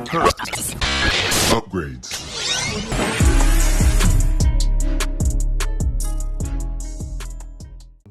Upgrades.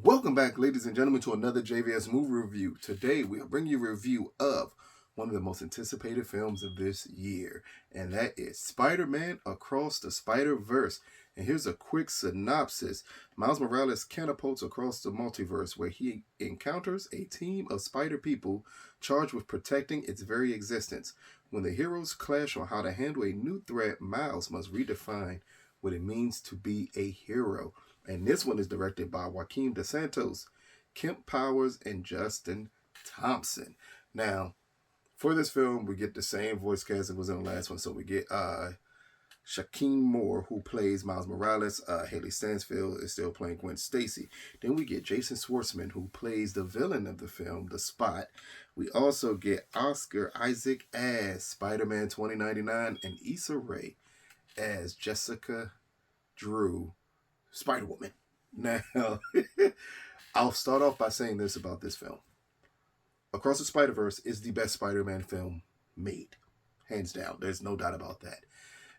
Welcome back, ladies and gentlemen, to another JVS movie review. Today, we'll bring you a review of one of the most anticipated films of this year, and that is Spider-Man Across the Spider-Verse. And here's a quick synopsis. Miles Morales catapults across the multiverse where he encounters a team of spider people charged with protecting its very existence. When the heroes clash on how to handle a new threat, Miles must redefine what it means to be a hero. And this one is directed by Joaquim de Santos, Kemp Powers, and Justin Thompson. Now, for this film, we get the same voice cast that was in the last one. So we get Joaquim Moore, who plays Miles Morales. Hailee Steinfeld is still playing Gwen Stacy. Then we get Jason Schwartzman, who plays the villain of the film, The Spot. We also get Oscar Isaac as Spider-Man 2099 and Issa Rae as Jessica Drew, Spider-Woman. Now, I'll start off by saying this about this film. Across the Spider-Verse is the best Spider-Man film made. Hands down. There's no doubt about that.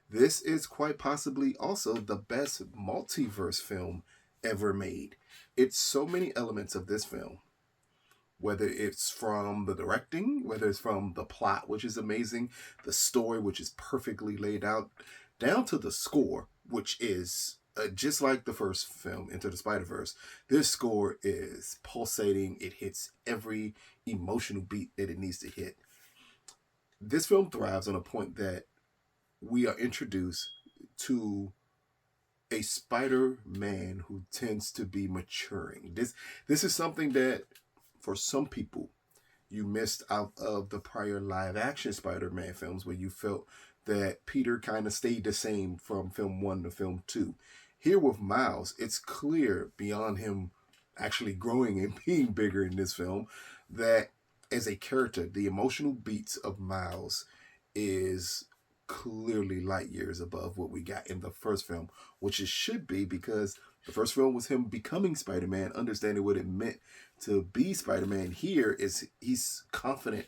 This is quite possibly also the best multiverse film ever made. It's so many elements of this film, whether it's from the directing, whether it's from the plot, which is amazing, the story, which is perfectly laid out, down to the score, which is just like the first film, Into the Spider-Verse. This score is pulsating. It hits every emotional beat that it needs to hit. This film thrives on a point that we are introduced to a Spider-Man who tends to be maturing. This is something that, for some people, you missed out of the prior live-action Spider-Man films, where you felt that Peter kind of stayed the same from film 1 to film 2. Here with Miles, it's clear beyond him actually growing and being bigger in this film that as a character, the emotional beats of Miles is clearly light years above what we got in the first film, which it should be, because the first film was him becoming Spider-Man, understanding what it meant to be Spider-Man. Here is he's confident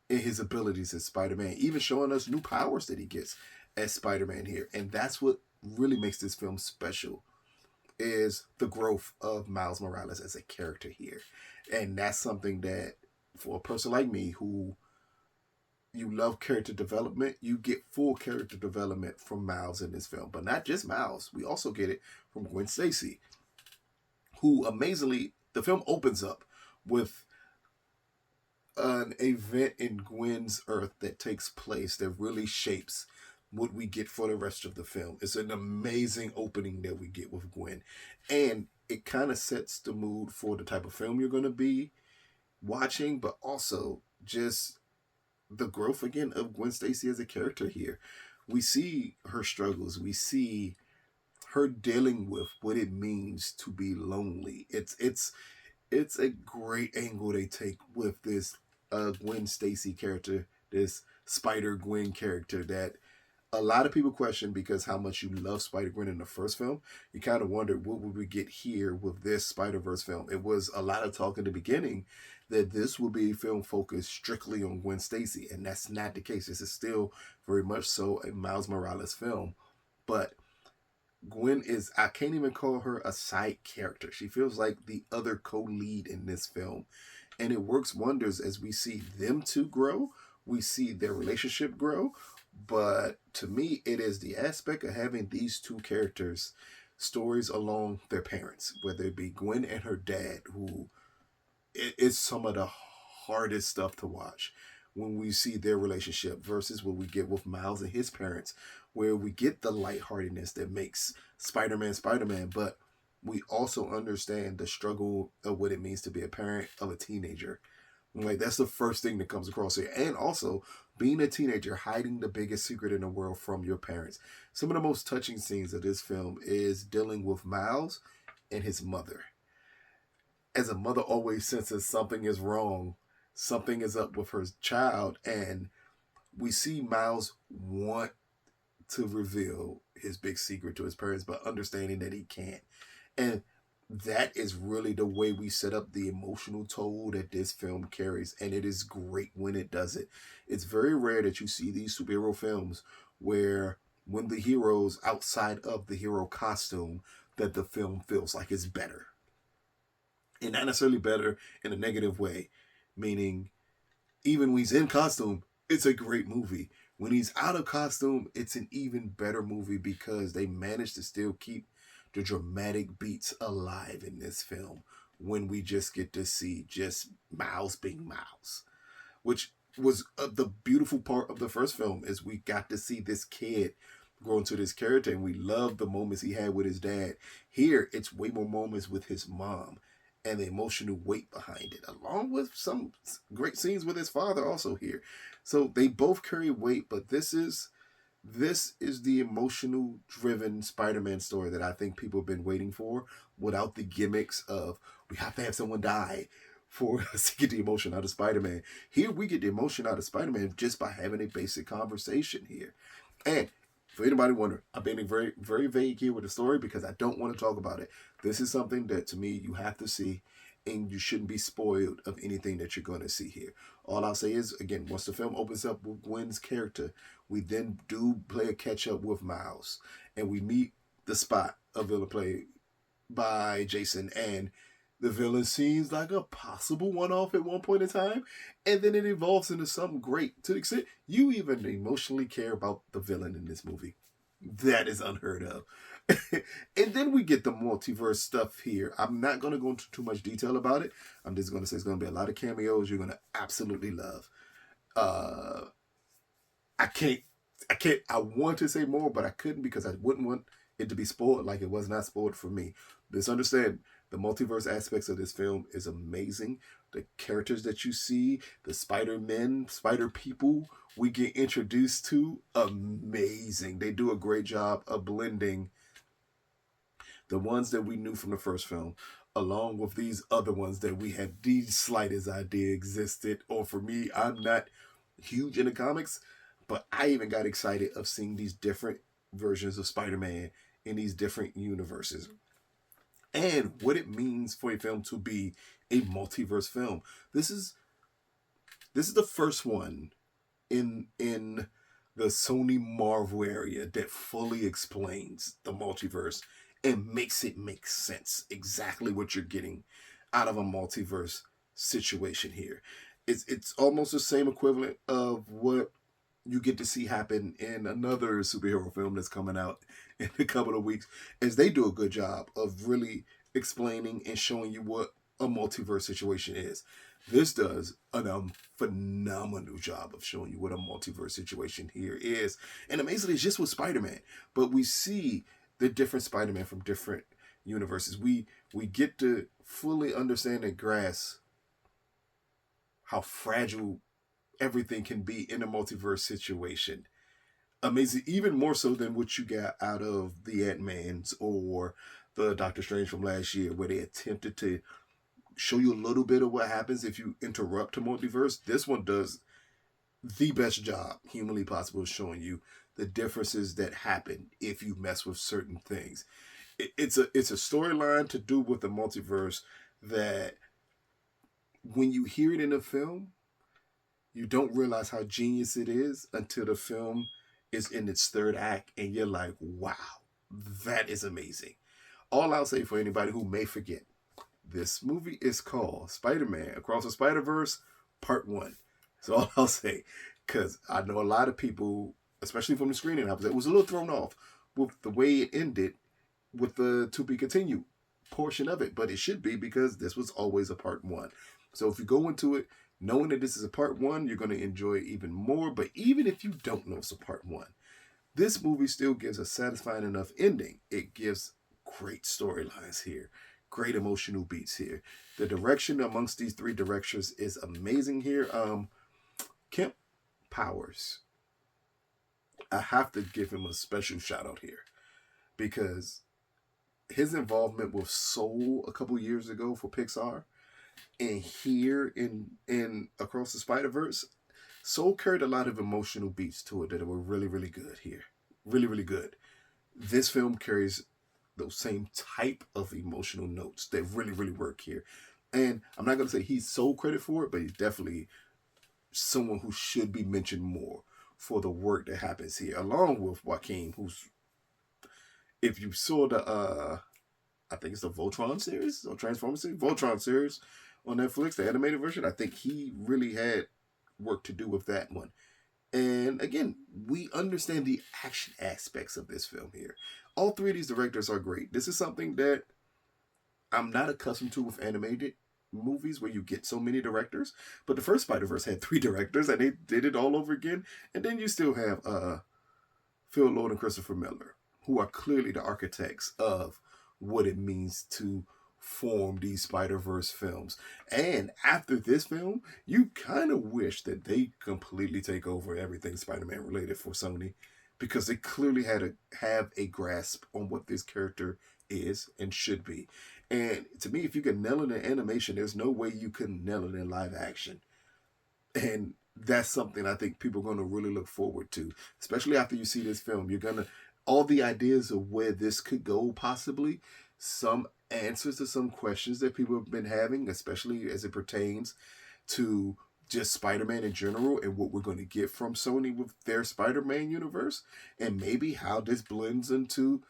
in his abilities as Spider-Man, even showing us new powers that he gets as Spider-Man here. And that's what really makes this film special, is the growth of Miles Morales as a character here. And that's something that, for a person like me who you love character development, you get full character development from Miles in this film. But not just Miles, we also get it from Gwen Stacy, who amazingly, the film opens up with an event in Gwen's Earth that takes place that really shapes what we get for the rest of the film. It's an amazing opening that we get with Gwen. And it kind of sets the mood for the type of film you're going to be watching, but also just the growth again of Gwen Stacy as a character here. We see her struggles. We see her dealing with what it means to be lonely. It's a great angle they take with this Gwen Stacy character, this Spider Gwen character that a lot of people question, because how much you love Spider-Gwen in the first film. You kind of wondered, what would we get here with this Spider-Verse film? It was a lot of talk in the beginning that this would be a film focused strictly on Gwen Stacy, and that's not the case. This is still very much so a Miles Morales film. But Gwen is, I can't even call her a side character. She feels like the other co-lead in this film. And it works wonders as we see them two grow. We see their relationship grow. But to me, it is the aspect of having these two characters' stories along their parents, whether it be Gwen and her dad, who is some of the hardest stuff to watch when we see their relationship versus what we get with Miles and his parents, where we get the lightheartedness that makes Spider-Man Spider-Man, but we also understand the struggle of what it means to be a parent of a teenager. Like, that's the first thing that comes across here. And also, being a teenager, hiding the biggest secret in the world from your parents. Some of the most touching scenes of this film is dealing with Miles and his mother. As a mother always senses something is wrong, something is up with her child, and we see Miles want to reveal his big secret to his parents, but understanding that he can't. And that is really the way we set up the emotional toll that this film carries, and it is great when it does it. It's very rare that you see these superhero films where when the hero's outside of the hero costume, that the film feels like it's better. And not necessarily better in a negative way, meaning even when he's in costume, it's a great movie. When he's out of costume, it's an even better movie because they managed to still keep the dramatic beats alive in this film when we just get to see just Miles being Miles, which was the beautiful part of the first film is we got to see this kid grow into this character, and we love the moments he had with his dad. Here, it's way more moments with his mom and the emotional weight behind it, along with some great scenes with his father also here. So they both carry weight, but this is the emotional driven Spider-Man story that I think people have been waiting for, without the gimmicks of we have to have someone die for us to get the emotion out of Spider-Man. Here we get the emotion out of Spider-Man just by having a basic conversation here. And for anybody wondering, I'm being very, very vague here with the story because I don't want to talk about it. This is something that to me you have to see, and you shouldn't be spoiled of anything that you're going to see here. All I'll say is, again, once the film opens up with Gwen's character, we then do play a catch up with Miles, and we meet the Spot, a villain played by Jason, and the villain seems like a possible one-off at one point in time, and then it evolves into something great to the extent you even emotionally care about the villain in this movie. That is unheard of. And then we get the multiverse stuff here. I'm not going to go into too much detail about it. I'm just going to say it's going to be a lot of cameos you're going to absolutely love. Uh, I want to say more, but I couldn't because I wouldn't want it to be spoiled like it was not spoiled for me. Just understand the multiverse aspects of this film is amazing. The characters that you see, the Spider-Men, Spider people we get introduced to, amazing. They do a great job of blending the ones that we knew from the first film, along with these other ones that we had the slightest idea existed. Or for me, I'm not huge into comics, but I even got excited of seeing these different versions of Spider-Man in these different universes. And what it means for a film to be a multiverse film. This is the first one in the Sony Marvel area that fully explains the multiverse and makes it make sense. Exactly what you're getting out of a multiverse situation here. It's almost the same equivalent of what you get to see happen in another superhero film that's coming out in a couple of weeks, as they do a good job of really explaining and showing you what a multiverse situation is. This does a phenomenal job of showing you what a multiverse situation here is. And amazingly, it's just with Spider-Man. But we see the different Spider-Man from different universes. We get to fully understand and grasp how fragile everything can be in a multiverse situation. Amazing, even more so than what you got out of the Ant-Mans or the Doctor Strange from last year, where they attempted to show you a little bit of what happens if you interrupt a multiverse. This one does the best job humanly possible of showing you the differences that happen if you mess with certain things. It's a storyline to do with the multiverse that when you hear it in a film, you don't realize how genius it is until the film is in its third act and you're like, wow, that is amazing. All I'll say for anybody who may forget, this movie is called Spider-Man Across the Spider-Verse Part 1. That's all I'll say. Because I know a lot of people, especially from the screening, I was a little thrown off with the way it ended with the to be continued portion of it. But it should be, because this was always a Part 1. So if you go into it knowing that this is a Part 1, you're going to enjoy it even more. But even if you don't know it's a Part 1, this movie still gives a satisfying enough ending. It gives great storylines here, great emotional beats here. The direction amongst these three directors is amazing here. Kemp Powers, I have to give him a special shout out here, because his involvement with Soul a couple years ago for Pixar, and here in Across the Spider-Verse, Soul carried a lot of emotional beats to it that were really, really good here. Really, really good. This film carries those same type of emotional notes that really, really work here. And I'm not going to say he's sole credit for it, but he's definitely someone who should be mentioned more for the work that happens here, along with Joaquim, who's, if you saw the, I think it's the Voltron series or Transformers series, Voltron series on Netflix, the animated version, I think he really had work to do with that one. And again, we understand the action aspects of this film here. All three of these directors are great. This is something that I'm not accustomed to with animated movies where you get so many directors. But the first Spider-Verse had 3 directors and they did it all over again. And then you still have Phil Lord and Christopher Miller, who are clearly the architects of what it means to form these Spider-Verse films. And after this film, you kind of wish that they completely take over everything Spider-Man related for Sony, because they clearly had to have a grasp on what this character is and should be. And to me, if you can nail it in animation, there's no way you couldn't nail it in live action. And that's something I think people are going to really look forward to, especially after you see this film. You're going to, all the ideas of where this could go possibly, some answers to some questions that people have been having, especially as it pertains to just Spider-Man in general and what we're going to get from Sony with their Spider-Man universe, and maybe how this blends into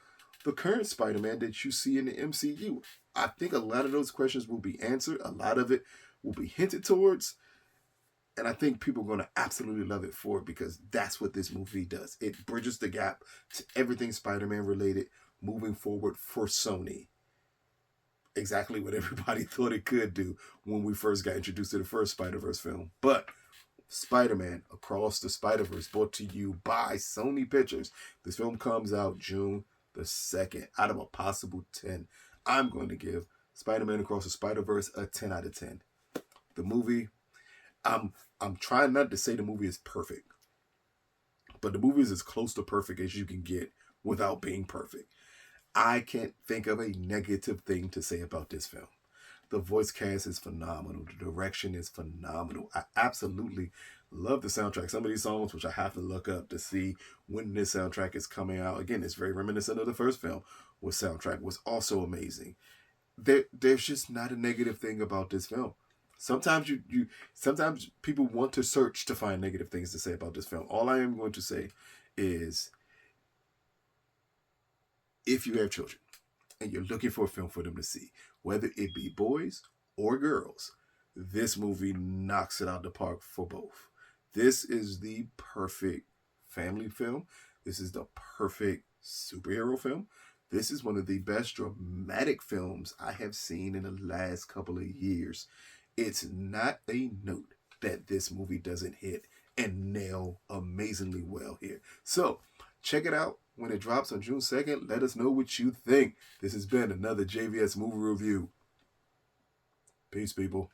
the current Spider-Man that you see in the MCU. I think a lot of those questions will be answered. A lot of it will be hinted towards. And I think people are going to absolutely love it for it, because that's what this movie does. It bridges the gap to everything Spider-Man related moving forward for Sony. Exactly what everybody thought it could do when we first got introduced to the first Spider-Verse film. But Spider-Man Across the Spider-Verse, brought to you by Sony Pictures. This film comes out June the 2nd. Out of a possible 10, I'm going to give Spider-Man Across the Spider-Verse a 10 out of 10. The movie, I'm trying not to say the movie is perfect, but the movie is as close to perfect as you can get without being perfect. I can't think of a negative thing to say about this film. The voice cast is phenomenal. The direction is phenomenal. I absolutely love the soundtrack. Some of these songs, which I have to look up to see when this soundtrack is coming out. Again, it's very reminiscent of the first film, where soundtrack was also amazing. There's just not a negative thing about this film. Sometimes sometimes people want to search to find negative things to say about this film. All I am going to say is, if you have children and you're looking for a film for them to see, whether it be boys or girls, this movie knocks it out the park for both. This is the perfect family film. This is the perfect superhero film. This is one of the best dramatic films I have seen in the last couple of years. It's not a note that this movie doesn't hit and nail amazingly well here. So check it out when it drops on June 2nd. Let us know what you think. This has been another JVS movie review. Peace, people.